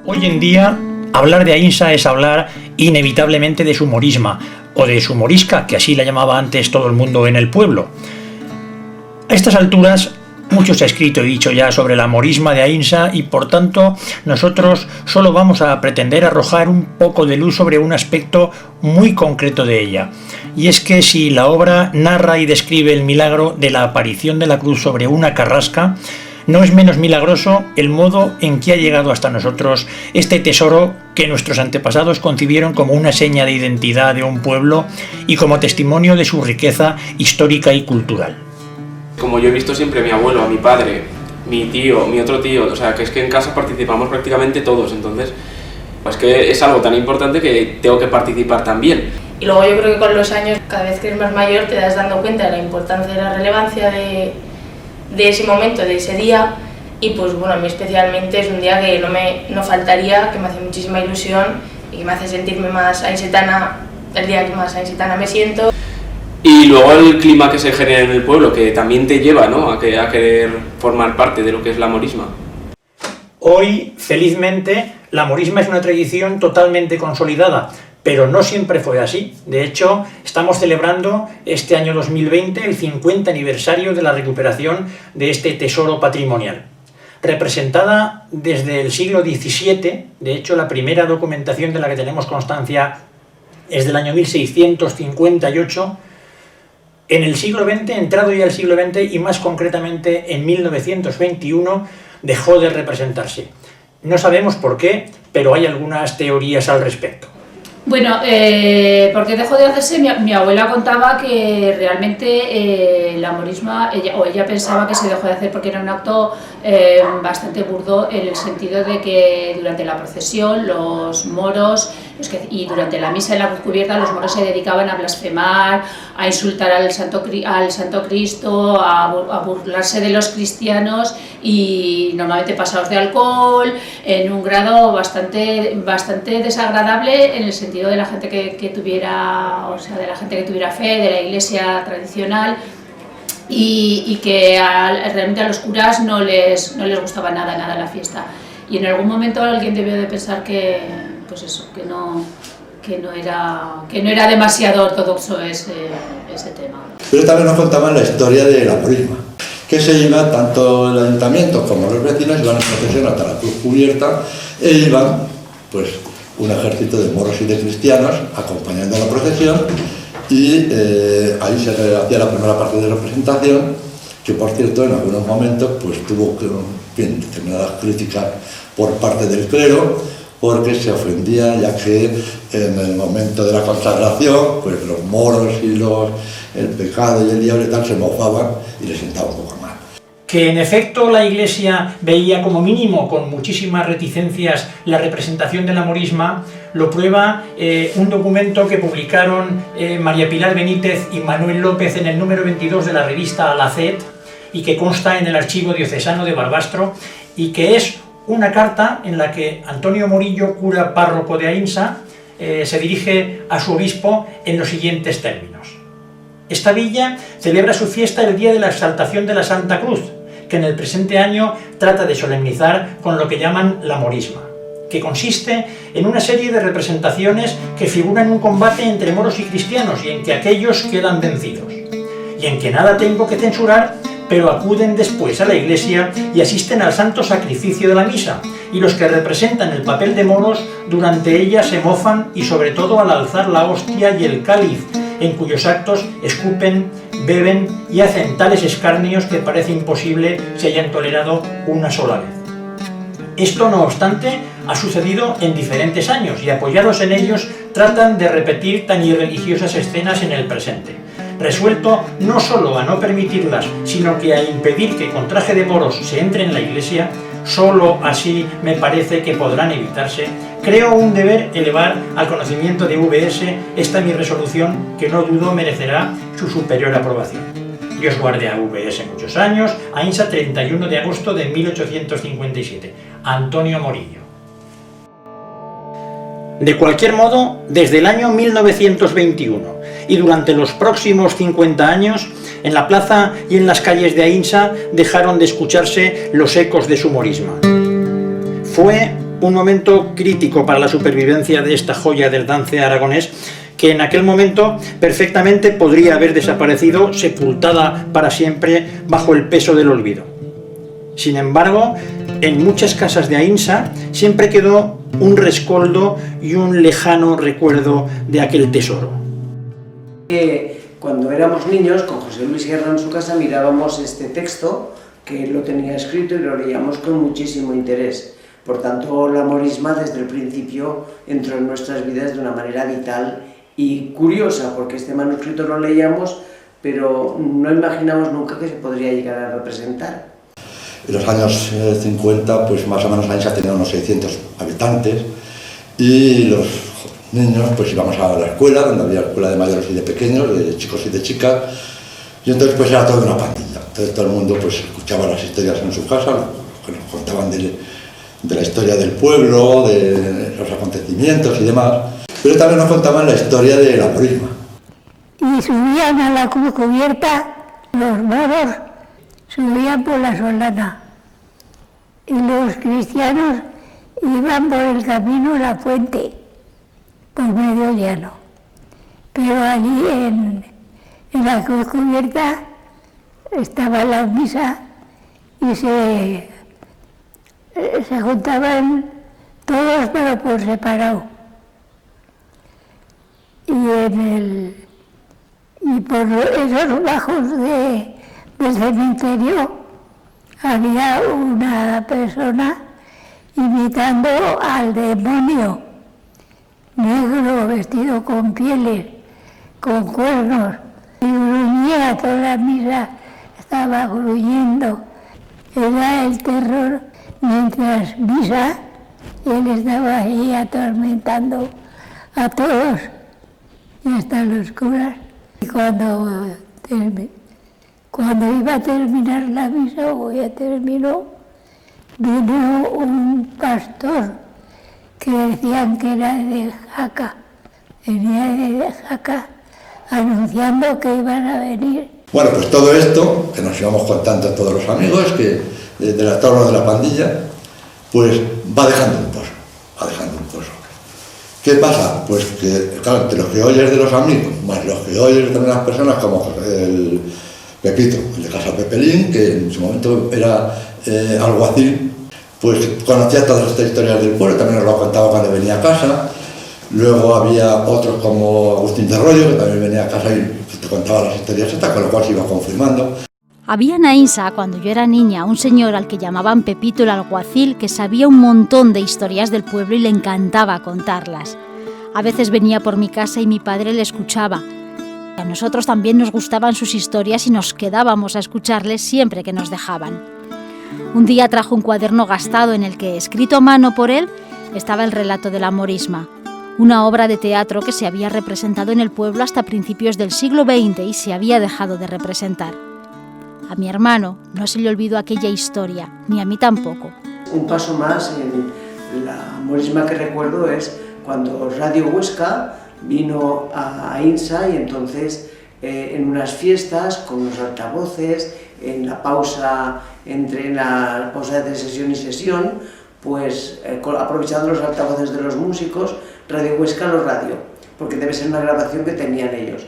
Hoy en día, hablar de Aïnsa es hablar inevitablemente de su morisma, o de su morisca, que así la llamaba antes todo el mundo en el pueblo. A estas alturas, mucho se ha escrito y dicho ya sobre la morisma de Aïnsa y por tanto nosotros solo vamos a pretender arrojar un poco de luz sobre un aspecto muy concreto de ella. Y es que si la obra narra y describe el milagro de la aparición de la cruz sobre una carrasca, no es menos milagroso el modo en que ha llegado hasta nosotros este tesoro que nuestros antepasados concibieron como una seña de identidad de un pueblo y como testimonio de su riqueza histórica y cultural. Como yo he visto siempre a mi abuelo, a mi padre, mi tío, mi otro tío, o sea, que es que en casa participamos prácticamente todos, entonces, pues que es algo tan importante que tengo que participar también. Y luego yo creo que con los años, cada vez que eres más mayor, te das dando cuenta de la importancia y la relevancia de ese momento, de ese día, y pues bueno, a mí especialmente es un día que no faltaría, que me hace muchísima ilusión y que me hace sentirme más ainsetana, el día que más ainsetana me siento. Y luego el clima que se genera en el pueblo, que también te lleva, ¿no?, a querer formar parte de lo que es la morisma. Hoy, felizmente, la morisma es una tradición totalmente consolidada, pero no siempre fue así. De hecho, estamos celebrando este año 2020 el 50 aniversario de la recuperación de este tesoro patrimonial. Representada desde el siglo XVII, de hecho la primera documentación de la que tenemos constancia es del año 1658, en el siglo XX, entrado ya el siglo XX y más concretamente en 1921, dejó de representarse. No sabemos por qué, pero hay algunas teorías al respecto. Bueno, porque dejó de hacerse, mi abuela contaba que realmente la morisma, ella pensaba que se dejó de hacer porque era un acto bastante burdo, en el sentido de que durante la procesión los moros, y durante la misa en la cruz cubierta, los moros se dedicaban a blasfemar, a insultar al Santo Cristo, a burlarse de los cristianos, y normalmente pasados de alcohol, en un grado bastante desagradable, en el sentido de la gente que tuviera, o sea, de la gente que tuviera fe, de la iglesia tradicional, y que realmente a los curas no les gustaba nada la fiesta. Y en algún momento alguien debió de pensar que, pues eso, que no era demasiado ortodoxo ese tema. Pero también nos contaban la historia de la morisma, que se iba, tanto el ayuntamiento como los vecinos iban en procesión hasta la cruz cubierta, e iban pues un ejército de moros y de cristianos acompañando la procesión, y ahí se hacía la primera parte de la representación, que por cierto en algunos momentos pues tuvo determinadas críticas por parte del clero, porque se ofendía, ya que en el momento de la consagración pues los moros y el pecado y el diablo y tal se mofaban y les sentaba un poco mal. Que en efecto la Iglesia veía como mínimo con muchísimas reticencias la representación de la morisma, lo prueba un documento que publicaron María Pilar Benítez y Manuel López en el número 22 de la revista Alacet, y que consta en el archivo diocesano de Barbastro, y que es una carta en la que Antonio Morillo, cura párroco de Aïnsa, se dirige a su obispo en los siguientes términos. Esta villa celebra su fiesta el día de la exaltación de la Santa Cruz, que en el presente año trata de solemnizar con lo que llaman la morisma, que consiste en una serie de representaciones que figuran un combate entre moros y cristianos y en que aquellos quedan vencidos, y en que nada tengo que censurar, pero acuden después a la iglesia y asisten al santo sacrificio de la misa, y los que representan el papel de moros durante ella se mofan, y sobre todo al alzar la hostia y el cáliz, en cuyos actos escupen, beben y hacen tales escarnios que parece imposible se hayan tolerado una sola vez. Esto, no obstante, ha sucedido en diferentes años y apoyados en ellos tratan de repetir tan irreligiosas escenas en el presente. resuelto no solo a no permitirlas, sino que a impedir que con traje de moros se entre en la Iglesia, solo así me parece que podrán evitarse, creo un deber elevar al conocimiento de VS esta mi resolución, que no dudo merecerá su superior aprobación. Dios guarde a VS muchos años. Aínsa, 31 de agosto de 1857. Antonio Morillo. De cualquier modo, desde el año 1921 y durante los próximos 50 años, en la plaza y en las calles de Aínsa dejaron de escucharse los ecos de su morisma. Fue un momento crítico para la supervivencia de esta joya del dance aragonés, que en aquel momento perfectamente podría haber desaparecido, sepultada para siempre bajo el peso del olvido. Sin embargo, en muchas casas de Aínsa siempre quedó un rescoldo y un lejano recuerdo de aquel tesoro. Cuando éramos niños, con José Luis Sierra en su casa, mirábamos este texto, que él lo tenía escrito y lo leíamos con muchísimo interés. Por tanto, la morisma desde el principio entró en nuestras vidas de una manera vital y curiosa, porque este manuscrito lo leíamos, pero no imaginamos nunca que se podría llegar a representar. En los años 50, pues más o menos Aínsa tenía unos 600 habitantes y los niños pues íbamos a la escuela, donde había escuela de mayores y de pequeños, de chicos y de chicas, y entonces pues era toda una pandilla. Entonces todo el mundo pues escuchaba las historias en su casa, que nos contaban de la historia del pueblo, de los acontecimientos y demás, pero también nos contaban la historia de la morisma. Y subían a la cruz cubierta, los moros subían por la solana y los cristianos iban por el camino a la fuente, por medio llano. Pero allí en la cruz cubierta estaba la misa y se juntaban todos pero por separado. Y por esos bajos del cementerio había una persona imitando al demonio, negro, vestido con pieles, con cuernos, y gruñía toda la misa, estaba gruñendo. Era el terror mientras misa, él estaba ahí atormentando a todos, y hasta los curas. Y cuando iba a terminar la misa, o ya terminó, vino un pastor que decían que era de Jaca, venía de Jaca, anunciando que iban a venir. Bueno, pues todo esto, que nos íbamos contando todos los amigos, que del torno de la pandilla, pues va dejando un pozo, ¿Qué pasa? Pues que, claro, entre los que oyes de los amigos, más los que oyes de unas personas como el Pepito, el de Casa Pepelín, que en su momento era alguacil, pues conocía todas estas historias del pueblo, también nos lo contaba cuando venía a casa. Luego había otros como Agustín de Arroyo, que también venía a casa y te contaba las historias estas, con lo cual se iba confirmando. Había en Aínsa, cuando yo era niña, un señor al que llamaban Pepito el alguacil, que sabía un montón de historias del pueblo y le encantaba contarlas. A veces venía por mi casa y mi padre le escuchaba. A nosotros también nos gustaban sus historias y nos quedábamos a escucharles siempre que nos dejaban. Un día trajo un cuaderno gastado en el que, escrito a mano por él, estaba el relato de la morisma, una obra de teatro que se había representado en el pueblo hasta principios del siglo XX y se había dejado de representar. A mi hermano no se le olvidó aquella historia, ni a mí tampoco. Un paso más en la morisma que recuerdo es cuando Radio Huesca vino a Aínsa y entonces en unas fiestas con los altavoces, en la pausa entre la pausa de sesión y sesión, pues aprovechando los altavoces de los músicos, Radio Huesca los radió, porque debe ser una grabación que tenían ellos.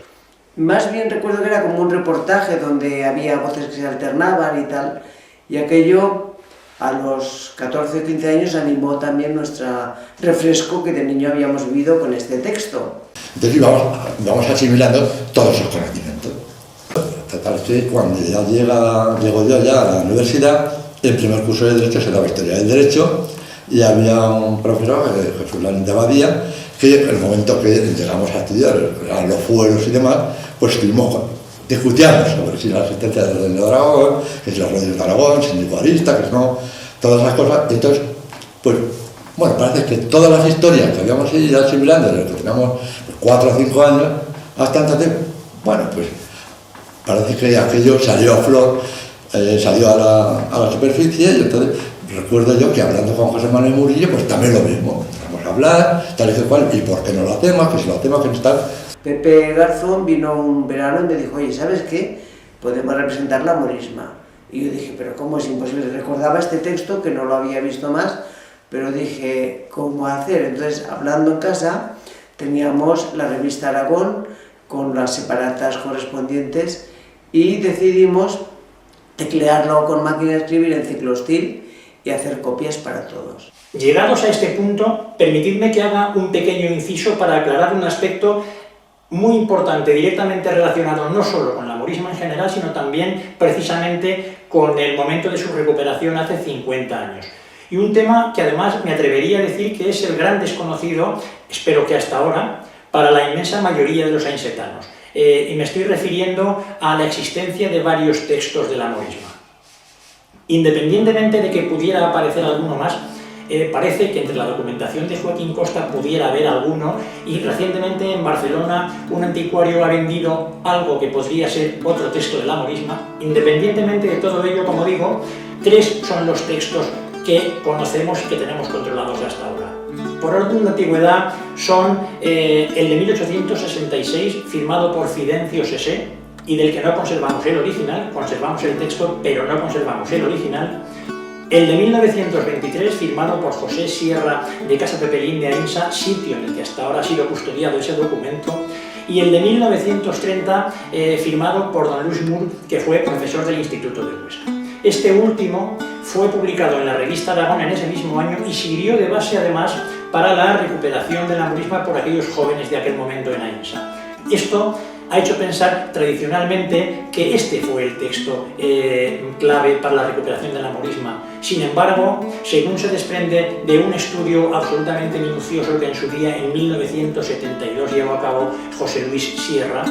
Más bien recuerdo que era como un reportaje donde había voces que se alternaban y tal, y aquello a los 14 o 15 años animó también nuestro refresco que de niño habíamos vivido con este texto. Entonces íbamos asimilando todos esos conocimientos. Total que cuando ya llego yo ya a la universidad, el primer curso de Derecho se daba Historia del Derecho, y había un profesor, Jesús Lanín de Abadía, que en el momento que llegamos a estudiar a los fueros y demás, pues estuvimos discutíamos sobre si la existencia del Reino de Aragón, que si los reyes de Aragón, si igualista, que no, todas esas cosas. Y entonces, pues, bueno, parece que todas las historias que habíamos ido asimilando desde que teníamos 4 o 5 años hasta entonces, bueno, pues parece que aquello salió a flor, salió a la superficie, y entonces recuerdo yo que hablando con José Manuel Murillo, pues también lo mismo, empezamos a hablar, tal y cual, y por qué no lo hacemos, que si lo hacemos, que no está. Pepe Garzón vino un verano y me dijo, oye, ¿sabes qué? Podemos representar la morisma. Y yo dije, pero ¿cómo es imposible? Recordaba este texto que no lo había visto más, pero dije, ¿cómo hacer? Entonces, hablando en casa, teníamos la revista Aragón con las separatas correspondientes y decidimos teclearlo con máquina de escribir en ciclostil y hacer copias para todos. Llegados a este punto, permitidme que haga un pequeño inciso para aclarar un aspecto muy importante, directamente relacionado no solo con la morisma en general, sino también precisamente con el momento de su recuperación hace 50 años. Y un tema que además me atrevería a decir que es el gran desconocido, espero que hasta ahora, para la inmensa mayoría de los ainsetanos. Y me estoy refiriendo a la existencia de varios textos de la morisma. Independientemente de que pudiera aparecer alguno más, parece que entre la documentación de Joaquín Costa pudiera haber alguno, y recientemente en Barcelona un anticuario ha vendido algo que podría ser otro texto de la morisma. Independientemente de todo ello, como digo, 3 son los textos que conocemos y que tenemos controlados hasta ahora. Por orden de antigüedad son el de 1866, firmado por Fidencio Sesé, y del que no conservamos el original, conservamos el texto, pero no conservamos el original. El de 1923, firmado por José Sierra de Casa Pepelín de Ainsa, sitio en el que hasta ahora ha sido custodiado ese documento. Y el de 1930, firmado por don Luis Mur, que fue profesor del Instituto de Huesca. Este último fue publicado en la revista Aragón en ese mismo año y sirvió de base además para la recuperación de la morisma por aquellos jóvenes de aquel momento en Ainsa. Esto ha hecho pensar tradicionalmente que este fue el texto clave para la recuperación de la morisma. Sin embargo, según se desprende de un estudio absolutamente minucioso que en su día, en 1972, llevó a cabo José Luis Sierra,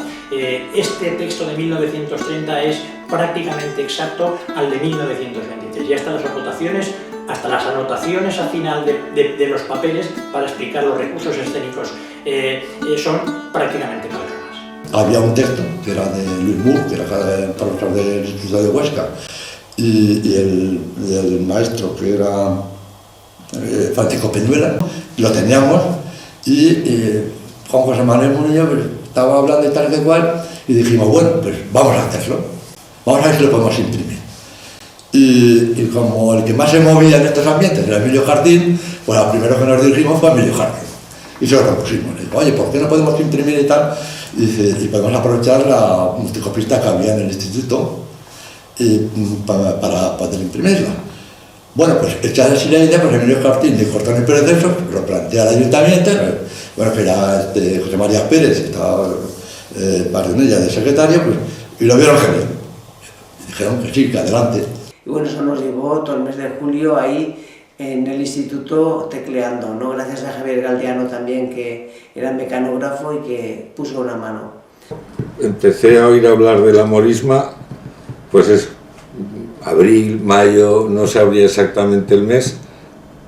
este texto de 1930 es prácticamente exacto al de 1923. Y hasta las anotaciones al final de los papeles para explicar los recursos escénicos son prácticamente claras. Había un texto que era de Luis Mur, que era profesor del Instituto de Huesca, y el maestro, que era Francisco Peñuela, lo teníamos, y Juan José Manuel Murillo pues, estaba hablando y tal que cual, y dijimos, bueno, pues vamos a hacerlo, vamos a ver si lo podemos imprimir. Y como el que más se movía en estos ambientes era Emilio Jardín, pues lo primero que nos dirigimos fue a Emilio Jardín. Y se lo propusimos. Le digo, oye, ¿por qué no podemos imprimir y tal? Y dice, y podemos aprovechar la multicopista que había en el instituto para poder imprimirla. Bueno, pues echada así la idea, pues Emilio Jardín dijo, Antonio Pérez de eso, lo plantea al ayuntamiento, bueno, que era José María Pérez, que estaba Bardenella de secretario, pues, y lo vieron genial. Y dijeron que sí, que adelante. Y bueno, eso nos llevó todo el mes de julio ahí en el instituto tecleando, ¿no? Gracias a Javier Galdiano también, que era mecanógrafo y que puso una mano. Empecé a oír hablar de la morisma, pues es abril, mayo, no sabría exactamente el mes.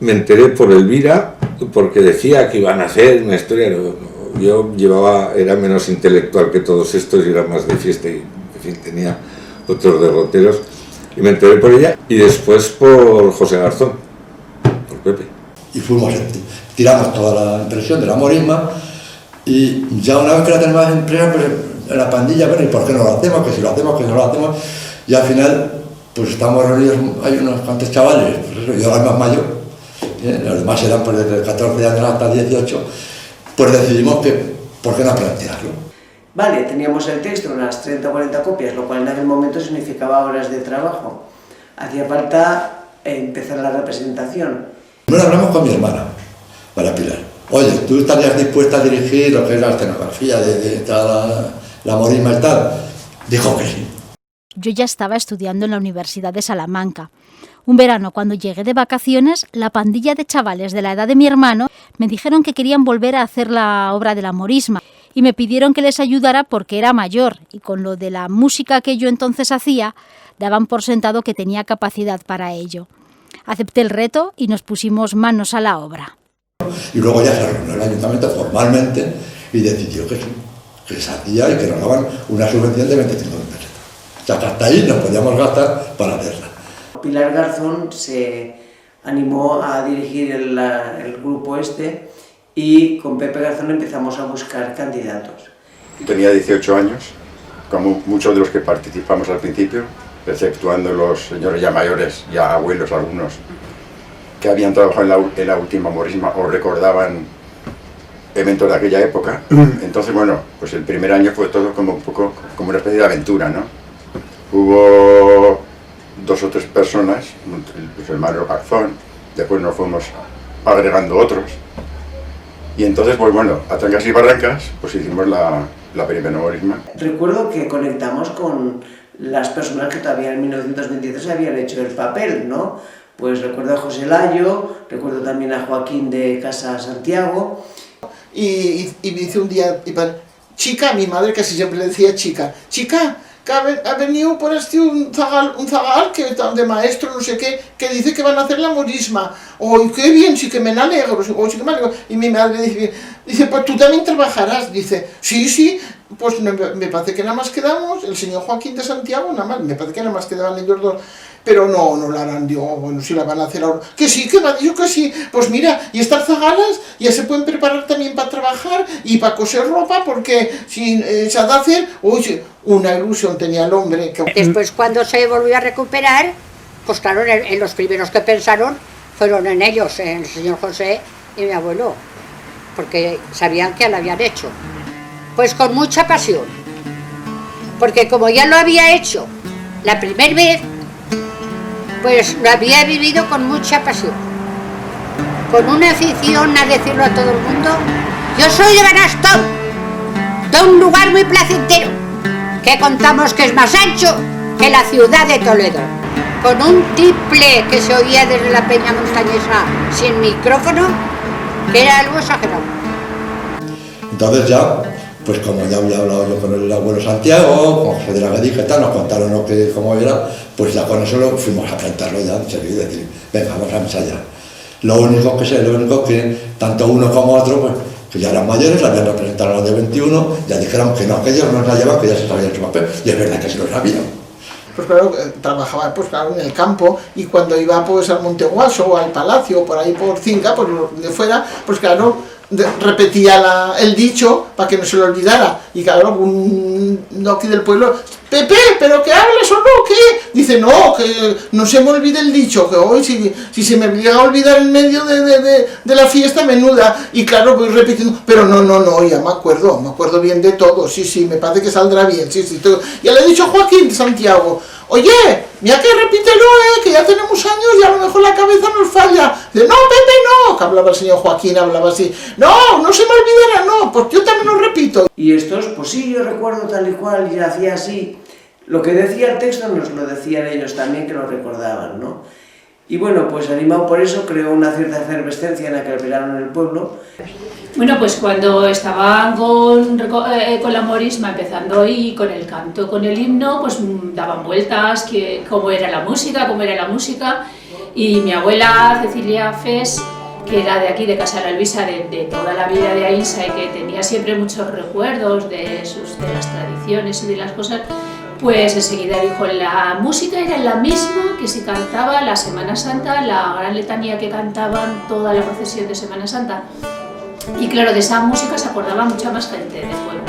Me enteré por Elvira, porque decía que iban a hacer una historia. Yo era menos intelectual que todos estos y era más de fiesta y, en fin, tenía otros derroteros. Y me enteré por ella y después por José Garzón, por Pepe. Y tiramos toda la impresión de la morisma y ya una vez que la tenemos impresa, pues en la pandilla, bueno, ¿y por qué no lo hacemos? Que si lo hacemos, que no lo hacemos. Y al final, pues estamos reunidos, hay unos cuantos chavales, pues eso, yo era el más mayor, los demás eran pues desde 14 años hasta 18, pues decidimos que, ¿por qué no plantearlo? Vale, teníamos el texto, unas 30 o 40 copias, lo cual en aquel momento significaba horas de trabajo. Hacía falta empezar la representación. Primero hablamos con mi hermana, María Pilar. Oye, ¿tú estarías dispuesta a dirigir lo que es la escenografía de toda la morisma y tal? Dijo que sí. Yo ya estaba estudiando en la Universidad de Salamanca. Un verano, cuando llegué de vacaciones, la pandilla de chavales de la edad de mi hermano me dijeron que querían volver a hacer la obra de la morisma y me pidieron que les ayudara porque era mayor y con lo de la música que yo entonces hacía, daban por sentado que tenía capacidad para ello. Acepté el reto y nos pusimos manos a la obra. Y luego ya se reunió el ayuntamiento formalmente y decidió que sí, que se hacía y que nos daban una subvención de 25.000 pesetas. O sea, que hasta ahí nos podíamos gastar para hacerla. Pilar Garzón se animó a dirigir el grupo este y con Pepe Garzón empezamos a buscar candidatos. Tenía 18 años, como muchos de los que participamos al principio, exceptuando los señores ya mayores, ya abuelos algunos, que habían trabajado en la última morisma o recordaban eventos de aquella época. Entonces, bueno, pues el primer año fue todo como un poco como una especie de aventura, ¿no? Hubo 2 o 3 personas, los hermanos Garzón, después nos fuimos agregando otros, y entonces, pues bueno, a trancas y barrancas, pues hicimos la primera morisma. Recuerdo que conectamos con las personas que todavía en 1923 habían hecho el papel, ¿no? Pues recuerdo a José Layo, recuerdo también a Joaquín de Casa Santiago. Y me dice un día, chica, mi madre casi siempre le decía chica, que ha venido por este un zagal que de maestro, no sé qué, que dice que van a hacer la morisma. ¡Oh, qué bien! Sí que me alegro, oh, sí que me alegro. Y mi madre dice, pues tú también trabajarás. Dice, sí, pues me parece que nada más quedamos, el señor Joaquín de Santiago, nada más, me parece que nada más quedaban ellos 2. Pero no la harán, digo, bueno, si la van a hacer ahora. Que sí, que me ha dicho que sí. Pues mira, y estas zagalas ya se pueden preparar también para trabajar y para coser ropa, porque si se ha de hacer, oye, una ilusión tenía el hombre. Después, cuando se volvió a recuperar, pues claro, en los primeros que pensaron fueron en ellos, en el señor José y mi abuelo, porque sabían que lo habían hecho. Pues con mucha pasión, porque como ya lo había hecho la primera vez, pues lo había vivido con mucha pasión, con una afición a decirlo a todo el mundo. Yo soy de Benastón, de un lugar muy placentero, que contamos que es más ancho que la ciudad de Toledo, con un tiple que se oía desde la Peña Montañesa sin micrófono, que era algo exagerado. Entonces ya, pues como ya había hablado yo con el abuelo Santiago, con José de la Gadija y tal, nos contaron cómo era, pues ya con eso fuimos a cantarlo ya en serio y decir, venga, vamos a ensayar. Lo único que tanto uno como otro, pues, que ya eran mayores, habían representado a los de 21, ya dijeron que no, que ellos no ensayaban, que ya se sabían su papel, y es verdad que sí lo sabían. Pues claro, trabajaba pues claro en el campo, y cuando iba pues al Monteguaso o al Palacio, por ahí por Cinca, pues de fuera, pues claro, repetía el dicho para que no se lo olvidara, y claro, un aquí del pueblo, Pepe, ¿pero qué hablas o no? ¿Qué? Dice, no, que no se me olvide el dicho, que hoy si se me llega a olvidar en medio de la fiesta, menuda. Y claro, voy repitiendo, pero no, ya me acuerdo bien de todo, sí, me parece que saldrá bien, sí, todo. Ya le he dicho a Joaquín de Santiago, oye, mira que repítelo, que ya tenemos años y a lo mejor la cabeza nos falla. Dice, no, Pepe, no, que hablaba el señor Joaquín, hablaba así, no se me olvidará, no, pues yo también lo repito. Y estos, pues sí, yo recuerdo tal y cual, y hacía así. Lo que decía el texto nos lo decían ellos también, que lo recordaban, ¿no? Y bueno, pues animado por eso, creó una cierta efervescencia en aquel verano en el pueblo. Bueno, pues cuando estaban con la morisma empezando y con el canto, con el himno, pues daban vueltas, cómo era la música, y mi abuela Cecilia Fes, que era de aquí, de Casa de la Luisa, de toda la vida de Ainsa, y que tenía siempre muchos recuerdos de las tradiciones y de las cosas, pues enseguida dijo, la música era la misma que se cantaba la Semana Santa, la gran letanía que cantaban toda la procesión de Semana Santa. Y claro, de esa música se acordaba mucha más gente del pueblo.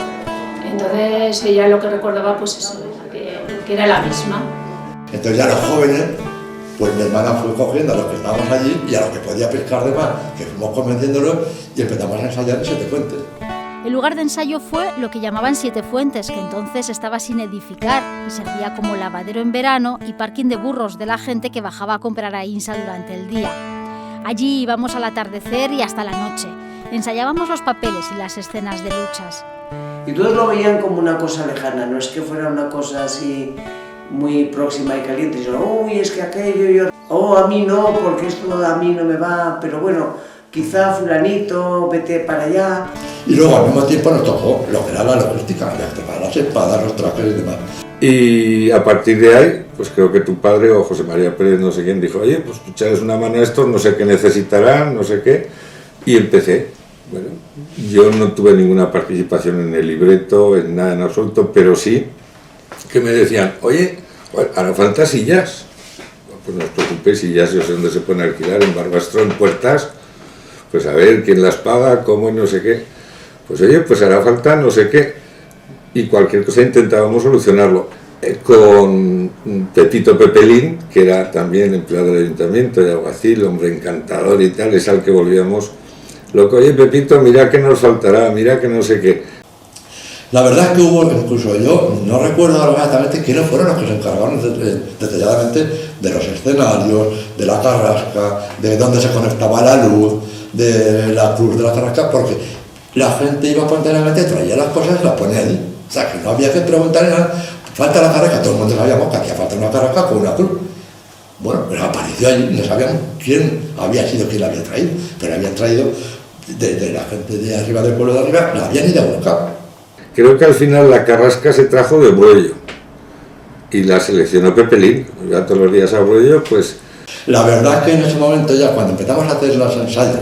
Entonces ella lo que recordaba, pues eso, que era la misma. Entonces ya los jóvenes, pues mi hermana fue cogiendo a los que estábamos allí y a los que podía pescar de más, que fuimos convenciéndolos y empezamos a ensayar en 7 Fuentes. El lugar de ensayo fue lo que llamaban 7 Fuentes, que entonces estaba sin edificar y servía como lavadero en verano y parking de burros de la gente que bajaba a comprar a Ainsa durante el día. Allí íbamos al atardecer y hasta la noche. Ensayábamos los papeles y las escenas de luchas. Y todos lo veían como una cosa lejana, no es que fuera una cosa así muy próxima y caliente, sino, uy, es que aquello, a mí no, porque esto a mí no me va, pero bueno, quizá fulanito, vete para allá. Y luego al mismo tiempo nos tocó lo que era la logística, las espadas, los trajes y demás. Y a partir de ahí, pues creo que tu padre o José María Pérez, no sé quién, dijo, oye, pues echarles una mano a estos, no sé qué necesitarán, no sé qué, y empecé. Bueno, yo no tuve ninguna participación en el libreto, en nada en absoluto, pero sí que me decían, oye, bueno, hará falta sillas. Pues no os preocupéis, sillas, yo sé dónde se pueden alquilar, en Barbastro, en Puertas, pues a ver quién las paga, cómo y no sé qué. Pues oye, pues hará falta no sé qué. Y cualquier cosa intentábamos solucionarlo. Con Pepito Pepelín, que era también empleado del ayuntamiento de alguacil, hombre encantador y tal, es al que volvíamos loco. Oye, Pepito, mira que nos faltará, mira que no sé qué. La verdad es que hubo, incluso yo no recuerdo exactamente quiénes fueron los que se encargaron detalladamente de los escenarios, de la carrasca, de dónde se conectaba la luz, de la cruz de la carrasca, porque la gente iba espontáneamente, traía las cosas y las ponía allí. O sea, que no había que preguntar nada, falta la carrasca, todo el mundo sabíamos que hacía falta una carrasca con una cruz. Bueno, pues apareció allí, no sabíamos quién había sido quien la había traído, pero habían traído de la gente de arriba del pueblo de arriba, la habían ido a buscar. Creo que al final la carrasca se trajo de Buello y la seleccionó Pepelín, ya todos los días a Buello, pues... La verdad es que en ese momento ya, cuando empezamos a hacer los ensayos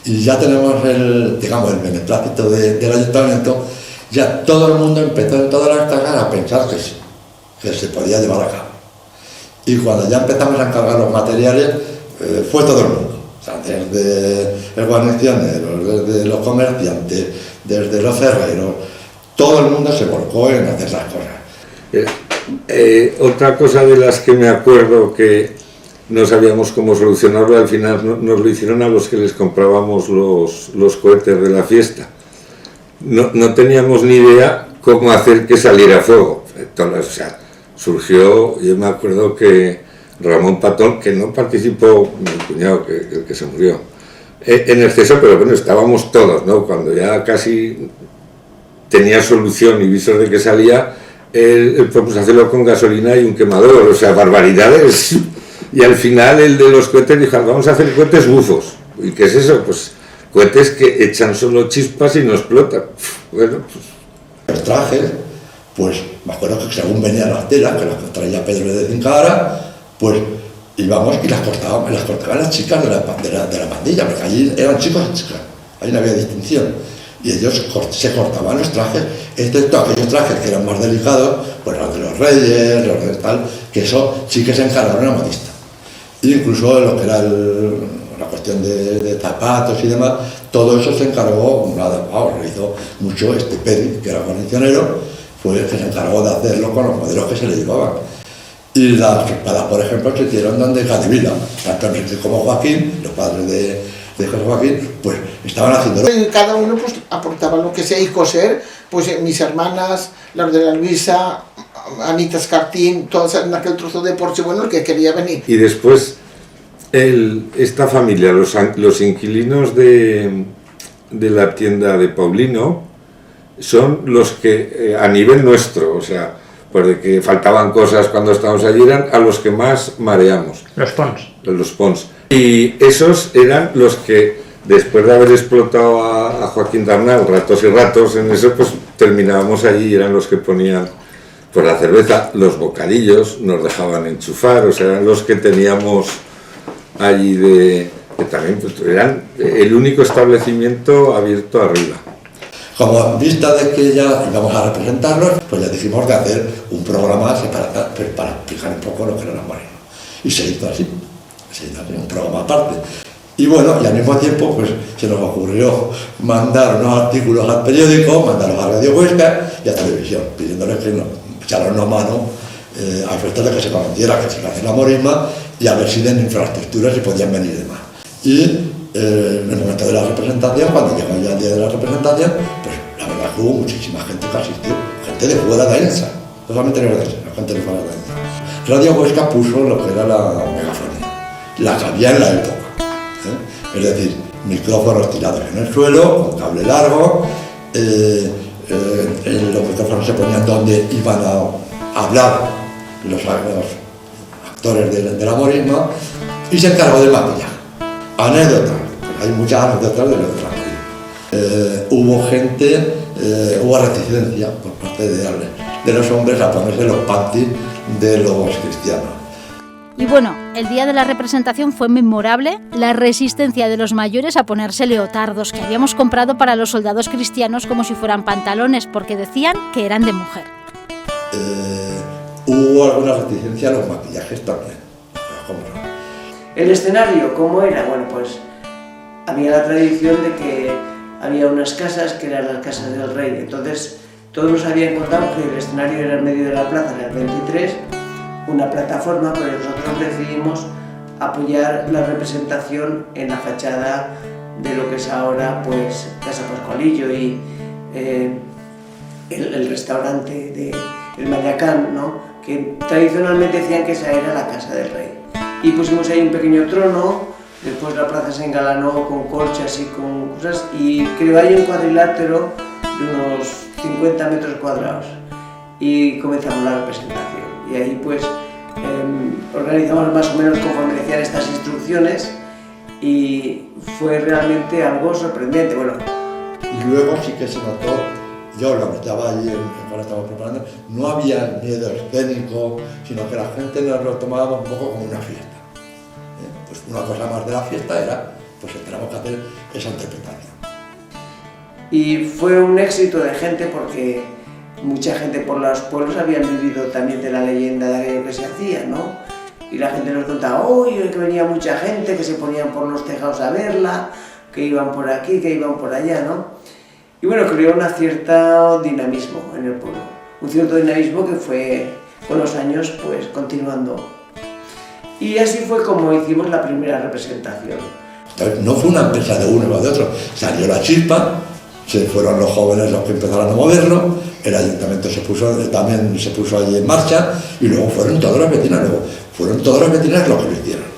y ya tenemos el beneplácito del ayuntamiento, ya todo el mundo empezó en todas las casas a pensar que se podía llevar a cabo. Y cuando ya empezamos a encargar los materiales, fue todo el mundo. O sea, desde el guarnicionero, desde los comerciantes, desde los ferreros, todo el mundo se volcó en hacer las cosas. Otra cosa de las que me acuerdo que no sabíamos cómo solucionarlo, al final nos lo hicieron a los que les comprábamos los cohetes de la fiesta. No teníamos ni idea cómo hacer que saliera fuego. Entonces, o sea, surgió, yo me acuerdo que Ramón Patón, que no participó, mi cuñado, el que se murió, en exceso, pero bueno, estábamos todos, ¿no? Cuando ya casi tenía solución y visos de que salía, él propuso hacerlo con gasolina y un quemador, o sea, barbaridades. Y al final el de los cohetes dijo, vamos a hacer cohetes bufos. ¿Y qué es eso? Pues cohetes que echan solo chispas y no explotan. Bueno, pues... Los trajes, pues me acuerdo que según venían las telas, que las traía Pedro de Cincara, pues íbamos y las cortaban las chicas de la pandilla, porque allí eran chicos y chicas, ahí no había distinción. Y ellos se cortaban los trajes, excepto aquellos trajes que eran más delicados, pues los de los reyes, los de tal, que eso sí que se encargaron a modista. E incluso lo que era la cuestión de zapatos y demás, todo eso se encargó, lo hizo mucho Peri, que era guarnicionero, fue el que se encargó de hacerlo con los modelos que se le llevaban. Y las espadas, por ejemplo, se hicieron donde Cadevila, tanto Enrique como Joaquín, los padres de José Joaquín, pues estaban haciéndolo. Cada uno pues aportaba lo que sea, y coser, pues mis hermanas, las de la Luisa, Anita Escartín, todas en aquel trozo de porche, bueno, el que quería venir. Y después, esta familia, los inquilinos de la tienda de Paulino, son los que a nivel nuestro, o sea, pues de que faltaban cosas cuando estábamos allí, eran a los que más mareamos. Los Pons. Los Pons. Y esos eran los que, después de haber explotado a Joaquín Darnal ratos y ratos en eso, pues terminábamos allí y eran los que ponían pues la cerveza, los bocadillos, nos dejaban enchufar, o sea, eran los que teníamos allí que también pues, eran el único establecimiento abierto arriba. Como en vista de que ya íbamos a representarlos, pues ya dijimos de hacer un programa para explicar un poco lo que era la Morisma. Y se hizo así, un programa aparte. Y bueno, y al mismo tiempo pues se nos ocurrió mandar unos artículos al periódico, mandarlos a Radio Huesca y a televisión, pidiéndoles que nos echaran una mano a efectos de que se conociera que se iba a hacer la Morisma y a ver si de infraestructuras se podían venir de más. Y en el momento de la representación, cuando llegó ya el día de la representación, pues la verdad que hubo muchísima gente que asistió, gente de fuera de Aensa, no solamente de Aensa, gente de fuera de Aensa. Radio Huesca puso lo que era la megafonía, la que había en la época, es decir, micrófonos tirados en el suelo, con cable largo, los micrófonos se ponían donde iban a hablar los actores de la Morisma y se encargó del maquillaje. Anécdota, hay muchas ganas detrás de la morisma. Hubo gente, hubo reticencia por parte de los hombres a ponerse los pantis de los cristianos. Y bueno, el día de la representación fue memorable la resistencia de los mayores a ponerse leotardos que habíamos comprado para los soldados cristianos como si fueran pantalones, porque decían que eran de mujer. Hubo alguna reticencia a los maquillajes también. El escenario, ¿cómo era? Bueno, pues había la tradición de que había unas casas que eran las casas del rey, entonces todos nos habían contado que el escenario era en medio de la plaza, en el 23, una plataforma, pero nosotros decidimos apoyar la representación en la fachada de lo que es ahora pues Casa Pascualillo y el restaurante de El Mayacán, ¿no? Que tradicionalmente decían que esa era la casa del rey. Y pusimos ahí un pequeño trono, después la plaza se engalanó con corchas y con cosas, y creó ahí un cuadrilátero de unos 50 metros cuadrados. Y comenzamos la representación. Y ahí pues organizamos más o menos conforme decían estas instrucciones, y fue realmente algo sorprendente. Bueno, y luego sí que se notó, yo lo estaba allí cuando estaba preparando, no había miedo escénico, sino que la gente nos lo tomaba un poco como una fiesta. Pues una cosa más de la fiesta era, pues teníamos que hacer esa interpretación. Y fue un éxito de gente porque mucha gente por los pueblos habían vivido también de la leyenda de aquello que se hacía, ¿no? Y la gente nos contaba, que venía mucha gente, que se ponían por los tejados a verla, que iban por aquí, que iban por allá, ¿no? Y bueno, creó un cierto dinamismo en el pueblo, un cierto dinamismo que fue con los años pues continuando. Y así fue como hicimos la primera representación. Entonces, no fue una empresa de uno o de otro, salió la chispa, se fueron los jóvenes los que empezaron a moverlo, el ayuntamiento también se puso allí en marcha, y luego fueron todas las vecinas los que lo hicieron.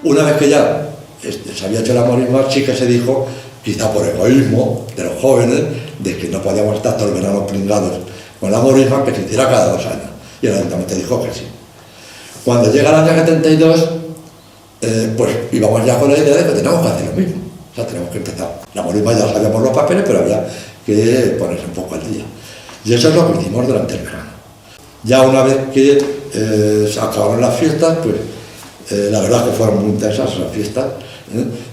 Una vez que ya se había hecho la morisma, sí que se dijo, quizá por egoísmo de los jóvenes, de que no podíamos estar todos los veranos pringados con la morisma, que se hiciera cada 2 años. Y el ayuntamiento dijo que sí. Cuando llega el año 72, pues íbamos ya con la idea de que teníamos que hacer lo mismo. O sea, tenemos que empezar. La morisma ya sabíamos los papeles, pero había que ponerse un poco al día. Y eso es lo que hicimos durante el verano. Ya una vez que se acabaron las fiestas, pues la verdad que fueron muy intensas esas fiestas,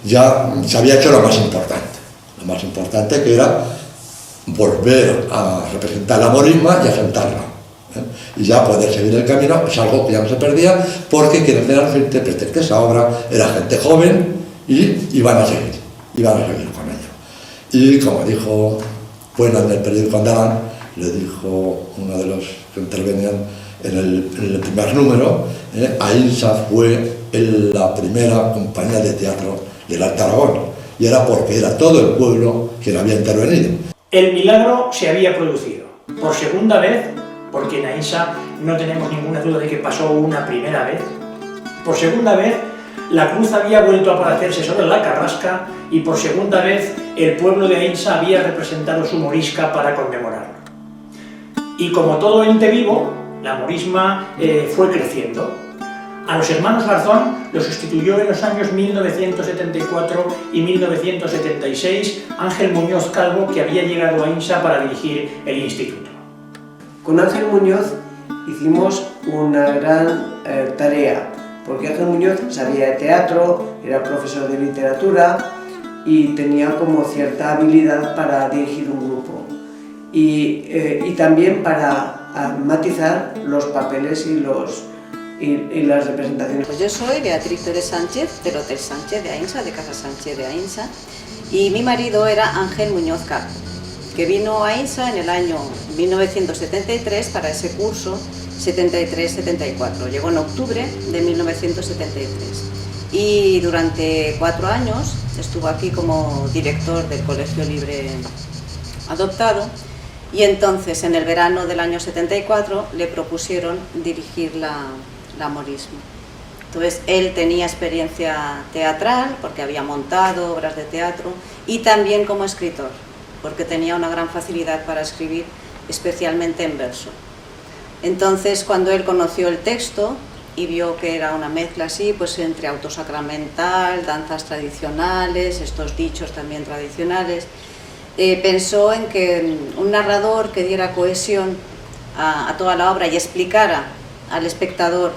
ya se había hecho lo más importante que era volver a representar la morisma y a sentarla, y ya poder seguir el camino. Es algo que ya no se perdía, porque quienes eran los intérpretes de esa obra era gente joven y iban a seguir con ello. Y como dijo Buena en el periódico Andalán, le dijo uno de los que intervenían en el primer número, Aínsa fue la primera compañía de teatro del Alto Aragón, y era porque era todo el pueblo quien había intervenido. El milagro se había producido por segunda vez, porque en Aínsa no tenemos ninguna duda de que pasó una primera vez. Por segunda vez la cruz había vuelto a aparecerse sobre la carrasca, y por segunda vez el pueblo de Aínsa había representado su morisca para conmemorarlo. Y como todo ente vivo, la morisma fue creciendo. A los hermanos Garzón lo sustituyó en los años 1974 y 1976 Ángel Muñoz Calvo, que había llegado a Aínsa para dirigir el instituto. Con Ángel Muñoz hicimos una gran tarea, porque Ángel Muñoz sabía de teatro, era profesor de literatura y tenía como cierta habilidad para dirigir un grupo. Y también para matizar los papeles y las representaciones. Pues yo soy Beatriz Pérez Sánchez, del Hotel Sánchez de Aínsa, de Casa Sánchez de Aínsa, y mi marido era Ángel Muñoz Calvo, que vino a Aínsa en el año 1973 para ese curso 73-74. Llegó en octubre de 1973 y durante 4 años estuvo aquí como director del Colegio Libre Adoptado, y entonces en el verano del año 74 le propusieron dirigir la Morisma. Entonces él tenía experiencia teatral porque había montado obras de teatro y también como escritor porque tenía una gran facilidad para escribir, especialmente en verso. Entonces cuando él conoció el texto y vio que era una mezcla así, pues entre autosacramental, danzas tradicionales, estos dichos también tradicionales, pensó en que un narrador que diera cohesión a toda la obra y explicara al espectador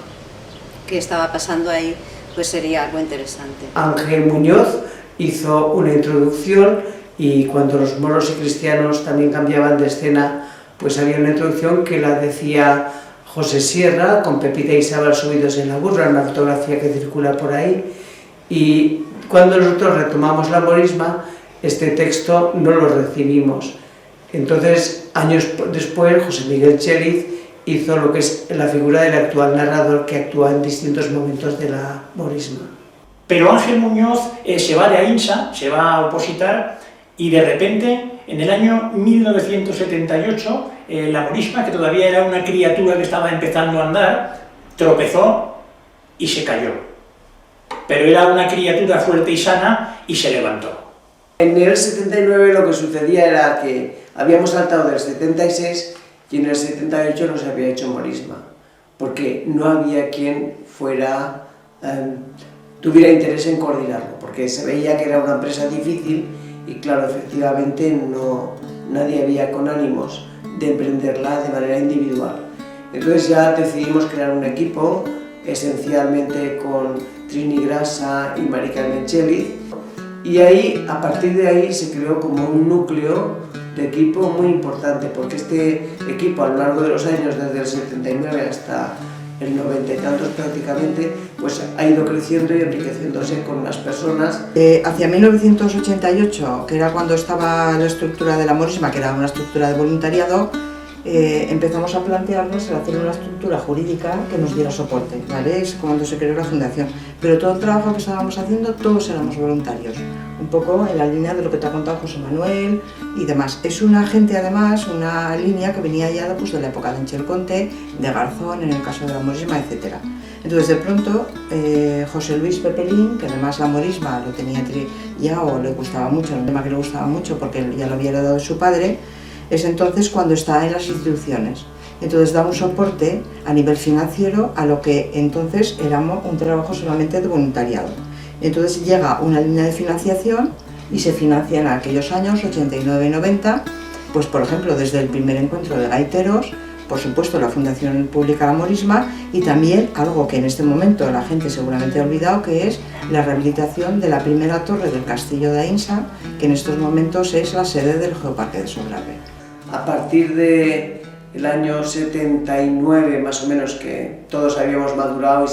qué estaba pasando ahí, pues sería algo interesante. Ángel Muñoz hizo una introducción y cuando los moros y cristianos también cambiaban de escena, pues había una introducción que la decía José Sierra, con Pepita y Sabal subidos en la burra, una fotografía que circula por ahí, y cuando nosotros retomamos la Morisma, este texto no lo recibimos. Entonces, años después, José Miguel Cheliz hizo lo que es la figura del actual narrador que actúa en distintos momentos de la Morisma. Pero Ángel Muñoz se va de Aínsa, se va a opositar, y de repente, en el año 1978, la Morisma, que todavía era una criatura que estaba empezando a andar, tropezó y se cayó. Pero era una criatura fuerte y sana y se levantó. En el 79 lo que sucedía era que habíamos saltado del 76 y en el 78 no se había hecho Morisma, porque no había quien tuviera interés en coordinarlo, porque se veía que era una empresa difícil y claro, efectivamente nadie había con ánimos de emprenderla de manera individual. Entonces ya decidimos crear un equipo, esencialmente con Trini Grasa y Mari Carmen Cheliz, y ahí, a partir de ahí se creó como un núcleo de equipo muy importante, porque este equipo a lo largo de los años, desde el 79 hasta el 90 y tantos prácticamente, pues ha ido creciendo y enriqueciéndose con las personas. Hacia 1988, que era cuando estaba la estructura de la Morisma, que era una estructura de voluntariado, empezamos a plantearnos el hacer una estructura jurídica que nos diera soporte, ¿vale? Es cuando se creó la fundación. Pero todo el trabajo que estábamos haciendo, todos éramos voluntarios, un poco en la línea de lo que te ha contado José Manuel y demás. Es una gente, además, una línea que venía ya pues, de la época de Enchel Conte, de Garzón, en el caso de la Morisma, etc. Entonces, de pronto, José Luis Pepelín, que además la Morisma lo tenía ya o le gustaba mucho, un tema que le gustaba mucho porque ya lo había heredado de su padre, es entonces cuando está en las instituciones. Entonces da un soporte a nivel financiero a lo que entonces era un trabajo solamente de voluntariado. Entonces llega una línea de financiación y se financia en aquellos años, 89 y 90, pues por ejemplo desde el primer encuentro de gaiteros, por supuesto la Fundación Pública La Morisma y también algo que en este momento la gente seguramente ha olvidado, que es la rehabilitación de la primera torre del Castillo de Aínsa, que en estos momentos es la sede del Geoparque de Sobrarbe. A partir del año 79 más o menos, que todos habíamos madurado y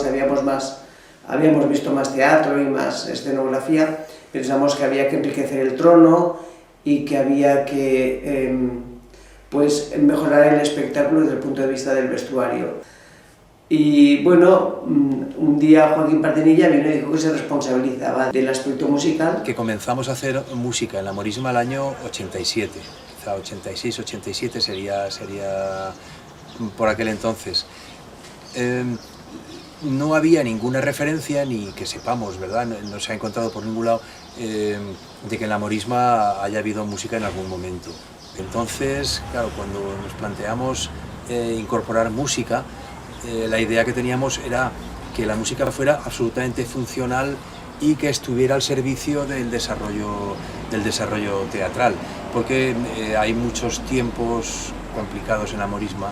habíamos visto más teatro y más escenografía, pensamos que había que enriquecer el trono y que había que pues mejorar el espectáculo desde el punto de vista del vestuario. Y bueno, un día Joaquín Partenilla vino y dijo que se responsabilizaba del aspecto musical. Que comenzamos a hacer música en la Morisma el año 87, quizá 86, 87 sería por aquel entonces. No había ninguna referencia, ni que sepamos, ¿verdad? No se ha encontrado por ningún lado de que en la Morisma haya habido música en algún momento. Entonces, claro, cuando nos planteamos incorporar música, la idea que teníamos era que la música fuera absolutamente funcional y que estuviera al servicio del desarrollo teatral, porque hay muchos tiempos complicados en la Morisma.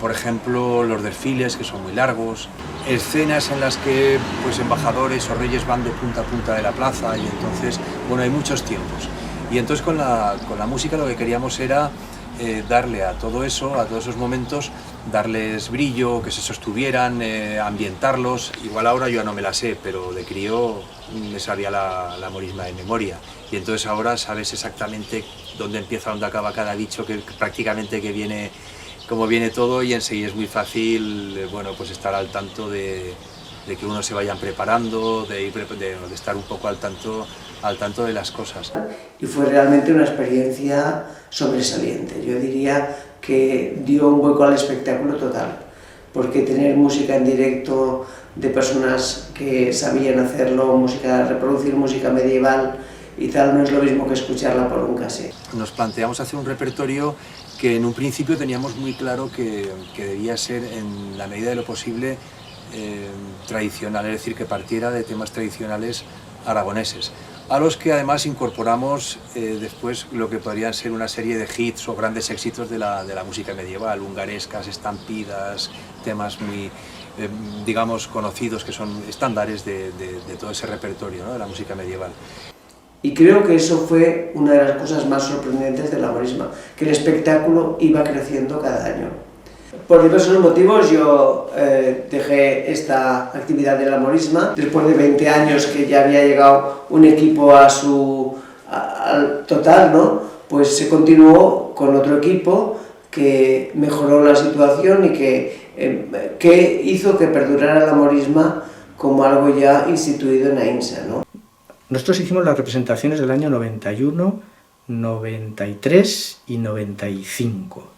Por ejemplo, los desfiles, que son muy largos, escenas en las que pues, embajadores o reyes van de punta a punta de la plaza, y entonces, bueno, hay muchos tiempos. Y entonces con la música lo que queríamos era darle a todo eso, a todos esos momentos, darles brillo, que se sostuvieran, ambientarlos. Igual ahora yo ya no me la sé, pero de crío me sabía la Morisma de memoria. Y entonces ahora sabes exactamente dónde empieza, dónde acaba cada dicho, que prácticamente que viene cómo viene todo, y enseguida es muy fácil bueno, pues estar al tanto de que uno se vayan preparando, de estar un poco al tanto de las cosas. Y fue realmente una experiencia sobresaliente. Yo diría que dio un hueco al espectáculo total, porque tener música en directo de personas que sabían hacerlo, reproducir música medieval y tal, no es lo mismo que escucharla por un cassette. Nos planteamos hacer un repertorio que en un principio teníamos muy claro que debía ser, en la medida de lo posible, tradicional, es decir, que partiera de temas tradicionales aragoneses, a los que además incorporamos después lo que podrían ser una serie de hits o grandes éxitos de la música medieval, hungarescas, estampidas, temas muy, digamos, conocidos, que son estándares de todo ese repertorio, ¿no?, de la música medieval. Y creo que eso fue una de las cosas más sorprendentes de la Morisma, que el espectáculo iba creciendo cada año. Por diversos motivos yo dejé esta actividad de la Morisma. Después de 20 años que ya había llegado un equipo al total, ¿no?, pues se continuó con otro equipo que mejoró la situación y que hizo que perdurara la Morisma como algo ya instituido en Aínsa, ¿no? Nosotros hicimos las representaciones del año 91, 93 y 95.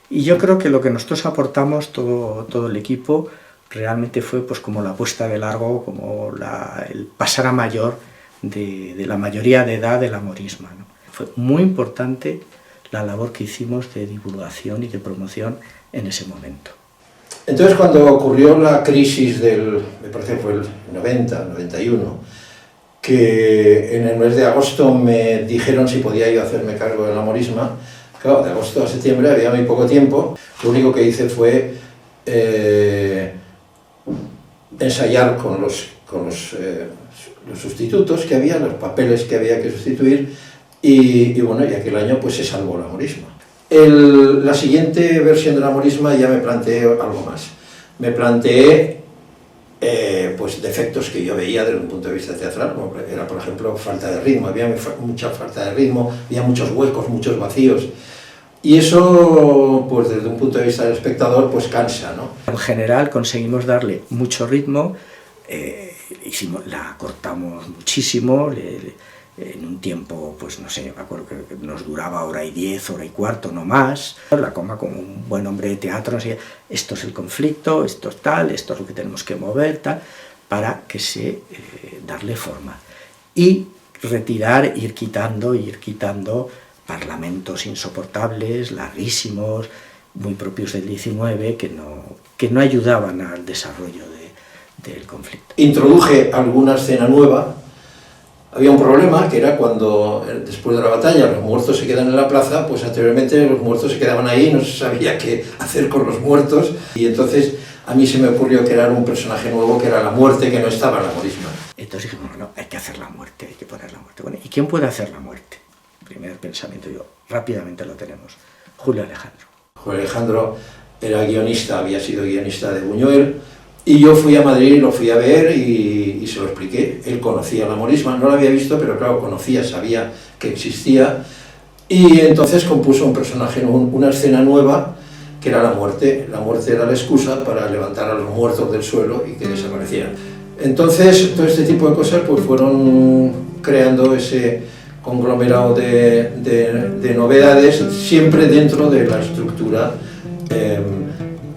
Y yo creo que lo que nosotros aportamos, todo el equipo, realmente fue pues como la puesta de largo, como el pasar a mayor de la mayoría de edad de la Morisma, ¿no? Fue muy importante la labor que hicimos de divulgación y de promoción en ese momento. Entonces, cuando ocurrió la crisis me parece que fue el 90, 91, que en el mes de agosto me dijeron si podía yo hacerme cargo de la Morisma. Claro, de agosto a septiembre había muy poco tiempo. Lo único que hice fue ensayar con los sustitutos que había, los papeles que había que sustituir, y bueno, y aquel año pues se salvó la Morisma. La siguiente versión de la Morisma ya me planteé algo más. Me planteé pues defectos que yo veía desde un punto de vista teatral, como era, por ejemplo, falta de ritmo. Había mucha falta de ritmo, había muchos huecos, muchos vacíos, y eso, pues desde un punto de vista del espectador, pues cansa, ¿no? En general conseguimos darle mucho ritmo, la cortamos muchísimo, en un tiempo, pues no sé, me acuerdo que nos duraba 1:10, 1:15, no más. La coma como un buen hombre de teatro, así, esto es el conflicto, esto es tal, esto es lo que tenemos que mover, tal, para que darle forma. Y retirar, ir quitando parlamentos insoportables, larguísimos, muy propios del 19, que no ayudaban al desarrollo del conflicto. Introduje alguna escena nueva. Había un problema, que era cuando, después de la batalla, los muertos se quedan en la plaza, pues anteriormente los muertos se quedaban ahí, no se sabía qué hacer con los muertos, y entonces a mí se me ocurrió crear un personaje nuevo, que era la muerte, que no estaba en la Morisma. Entonces dije, no, hay que hacer la muerte, hay que poner la muerte. Bueno, ¿y quién puede hacer la muerte? Primer pensamiento, rápidamente lo tenemos, Julio Alejandro. Julio Alejandro era guionista, había sido guionista de Buñuel, y yo fui a Madrid, lo fui a ver y se lo expliqué. Él conocía la Morisma, no la había visto, pero claro, sabía que existía, y entonces compuso un personaje, una escena nueva, que era la muerte. La muerte era la excusa para levantar a los muertos del suelo y que desaparecieran. Entonces, todo este tipo de cosas pues fueron creando ese conglomerado de novedades, siempre dentro de la estructura,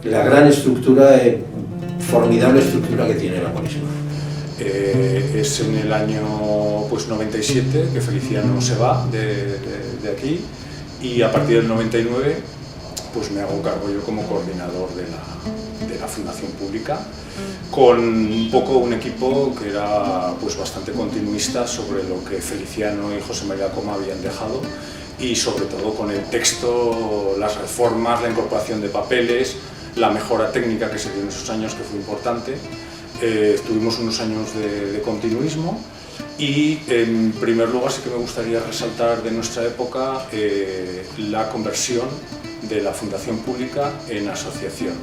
la gran estructura, formidable estructura que tiene la Morisma. Es en el año pues, 97 que Feliciano se va de aquí, y a partir del 99 pues me hago cargo yo como coordinador de la Fundación Pública, con un poco un equipo que era pues, bastante continuista sobre lo que Feliciano y José María Coma habían dejado, y sobre todo con el texto, las reformas, la incorporación de papeles, la mejora técnica que se dio en esos años, que fue importante. Tuvimos unos años de continuismo, y en primer lugar sí que me gustaría resaltar de nuestra época la conversión de la Fundación Pública en asociación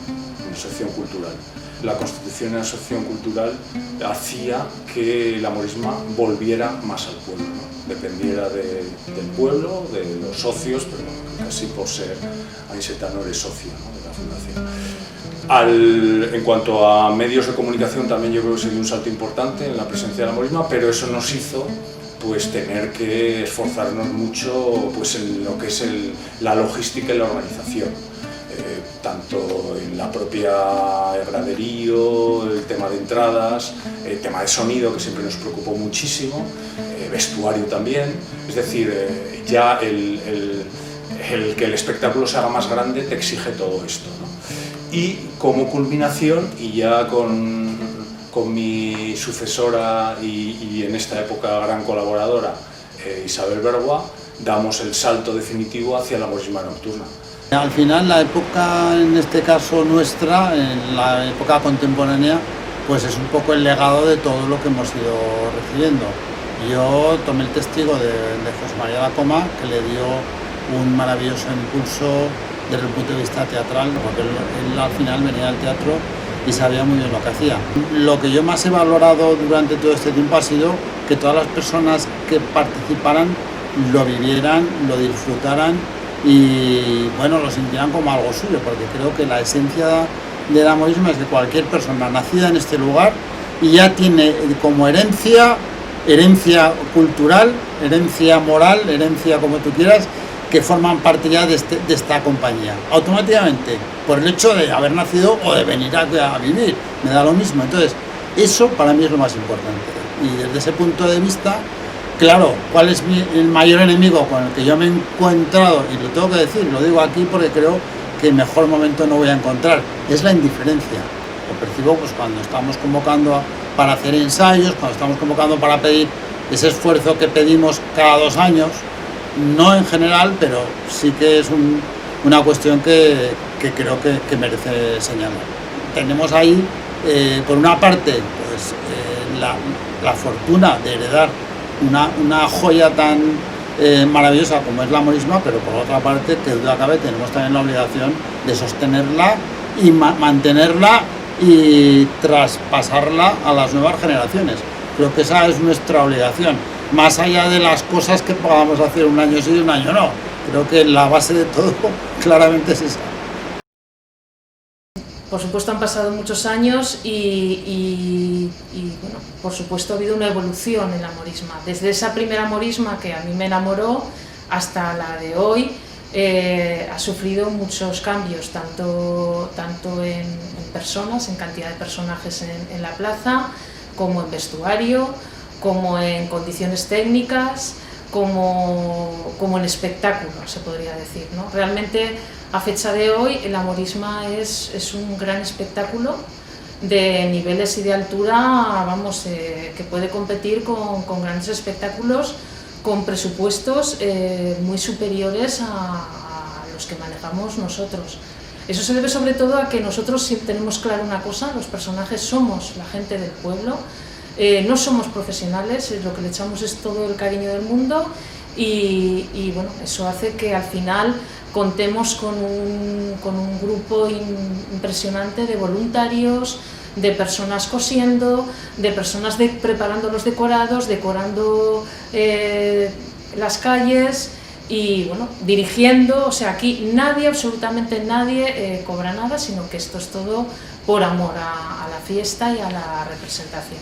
cultural. La constitución en asociación cultural hacía que la Morisma volviera más al pueblo, ¿no? Dependiera del pueblo, de los socios, pero casi por ser Ainsa Tenore socio, ¿no?, de la fundación. En cuanto a medios de comunicación, también yo creo que se dio un salto importante en la presencia de la morisma, pero eso nos hizo pues tener que esforzarnos mucho pues en lo que es la logística y la organización, tanto en la propia graderío, el tema de entradas, el tema de sonido, que siempre nos preocupó muchísimo, vestuario también, es decir, ya el que el espectáculo se haga más grande te exige todo esto, ¿no? Y como culminación, y ya con mi sucesora y en esta época gran colaboradora, Isabel Bergua, damos el salto definitivo hacia la morisma nocturna. Al final la época, en este caso nuestra, en la época contemporánea, pues es un poco el legado de todo lo que hemos ido recibiendo. Yo tomé el testigo de José María Lacoma, que le dio un maravilloso impulso desde el punto de vista teatral, porque él al final venía del teatro y sabía muy bien lo que hacía. Lo que yo más he valorado durante todo este tiempo ha sido que todas las personas que participaran lo vivieran, lo disfrutaran y bueno, lo sintieran como algo suyo, porque creo que la esencia de la morisma es que cualquier persona nacida en este lugar y ya tiene como herencia cultural, herencia moral, herencia como tú quieras, que forman parte ya de esta compañía, automáticamente, por el hecho de haber nacido o de venir a vivir, me da lo mismo. Entonces, eso para mí es lo más importante. Y desde ese punto de vista, claro, ¿cuál es el mayor enemigo con el que yo me he encontrado? Y lo tengo que decir, lo digo aquí porque creo que mejor momento no voy a encontrar, es la indiferencia. Lo percibo pues cuando estamos convocando para hacer ensayos, cuando estamos convocando para pedir ese esfuerzo que pedimos cada 2 años, no en general, pero sí que es una cuestión que creo que merece señalar. Tenemos ahí, por una parte, pues, la fortuna de heredar una joya tan maravillosa como es la morisma, pero por otra parte, que duda cabe, tenemos también la obligación de sostenerla y mantenerla y traspasarla a las nuevas generaciones. Creo que esa es nuestra obligación, más allá de las cosas que podamos hacer un año sí y un año no. Creo que la base de todo claramente es esa. Por supuesto han pasado muchos años y bueno, por supuesto ha habido una evolución en la morisma. Desde esa primera morisma que a mí me enamoró hasta la de hoy, ha sufrido muchos cambios, tanto en personas, en cantidad de personajes en la plaza, como en vestuario, como en condiciones técnicas, como en espectáculo, se podría decir, ¿no? Realmente, a fecha de hoy, la morisma es un gran espectáculo de niveles y de altura, vamos, que puede competir con grandes espectáculos con presupuestos muy superiores a los que manejamos nosotros. Eso se debe sobre todo a que nosotros sí tenemos claro una cosa: los personajes somos la gente del pueblo, no somos profesionales, lo que le echamos es todo el cariño del mundo y bueno, eso hace que al final contemos con un grupo impresionante de voluntarios, de personas cosiendo, de personas preparando los decorados, decorando las calles y bueno, dirigiendo. O sea, aquí nadie, absolutamente nadie cobra nada, sino que esto es todo por amor a la fiesta y a la representación.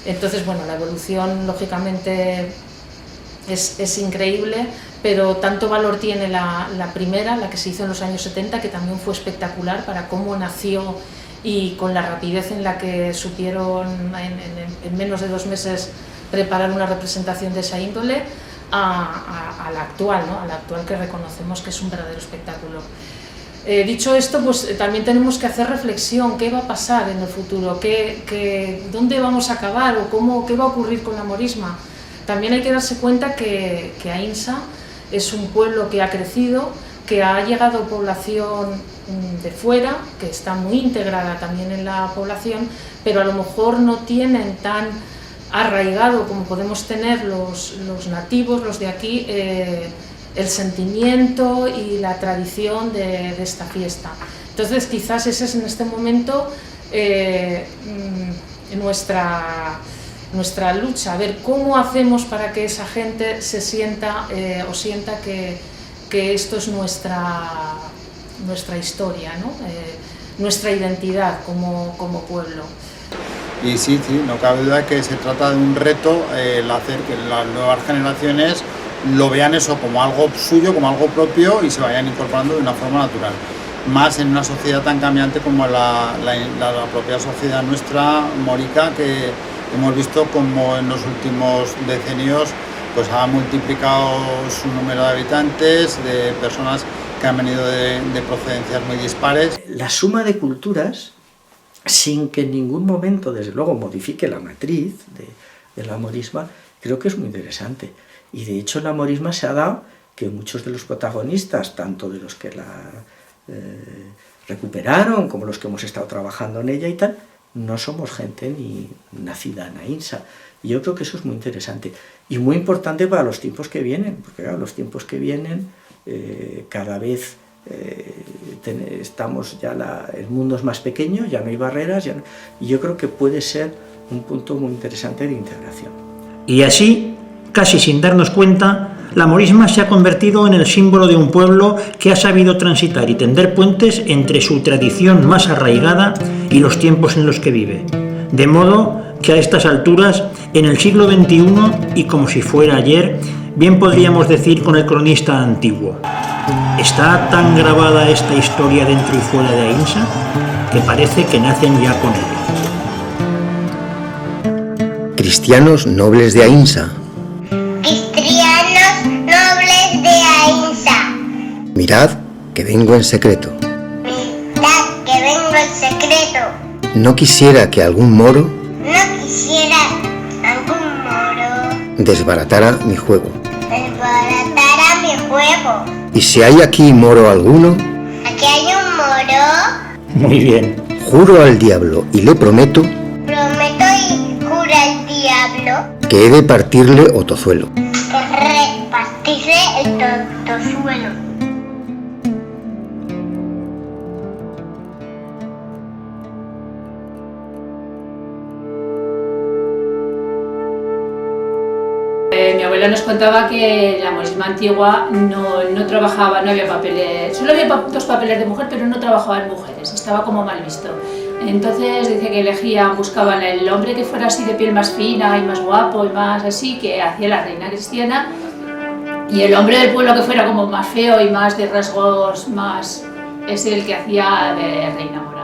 Entonces, bueno, la evolución lógicamente es increíble, pero tanto valor tiene la primera, la que se hizo en los años 70, que también fue espectacular para cómo nació y con la rapidez en la que supieron en menos de 2 meses preparar una representación de esa índole, a la actual, ¿no? A la actual, que reconocemos que es un verdadero espectáculo. Dicho esto, pues también tenemos que hacer reflexión: ¿qué va a pasar en el futuro? ¿Dónde vamos a acabar? ¿O qué va a ocurrir con la morisma? También hay que darse cuenta que Ainsa es un pueblo que ha crecido, que ha llegado población de fuera, que está muy integrada también en la población, pero a lo mejor no tienen tan arraigado como podemos tener los nativos, los de aquí, el sentimiento y la tradición de esta fiesta. Entonces quizás ese es en este momento nuestra lucha, a ver cómo hacemos para que esa gente se sienta o sienta que que esto es nuestra historia, ¿no? Nuestra identidad como pueblo. Y sí, no cabe duda que se trata de un reto el hacer que las nuevas generaciones lo vean eso como algo suyo, como algo propio y se vayan incorporando de una forma natural. Más en una sociedad tan cambiante como la propia sociedad nuestra, morica, que hemos visto como en los últimos decenios pues ha multiplicado su número de habitantes, de personas que han venido de procedencias muy dispares. La suma de culturas, sin que en ningún momento, desde luego, modifique la matriz de la morisma, creo que es muy interesante. Y de hecho en la morisma se ha dado que muchos de los protagonistas, tanto de los que la recuperaron como los que hemos estado trabajando en ella y tal, no somos gente ni nacida en Aínsa. Y yo creo que eso es muy interesante y muy importante para los tiempos que vienen, porque claro, los tiempos que vienen cada vez estamos ya el mundo es más pequeño, ya no hay barreras, y yo creo que puede ser un punto muy interesante de integración. Y así, casi sin darnos cuenta, la morisma se ha convertido en el símbolo de un pueblo que ha sabido transitar y tender puentes entre su tradición más arraigada y los tiempos en los que vive. De modo que a estas alturas, en el siglo XXI, y como si fuera ayer, bien podríamos decir con el cronista antiguo: está tan grabada esta historia dentro y fuera de Aínsa que parece que nacen ya con ella. Cristianos nobles de Aínsa. Cristianos nobles de Aínsa. Mirad que vengo en secreto. Mirad que vengo en secreto. No quisiera que algún moro desbaratara mi juego. Y si hay aquí moro alguno, aquí hay un moro. Muy bien. Juro al diablo y le prometo Y juro al diablo que he de partirle o tozuelo. que repartirle el tozuelo. Mi abuela nos contaba que la morisma antigua no trabajaba, no había papeles, solo había dos papeles de mujer, pero no trabajaban mujeres, estaba como mal visto. Entonces dice que elegían, buscaban el hombre que fuera así de piel más fina y más guapo y más así, que hacía la reina cristiana, y el hombre del pueblo que fuera como más feo y más de rasgos más, es el que hacía de reina mora.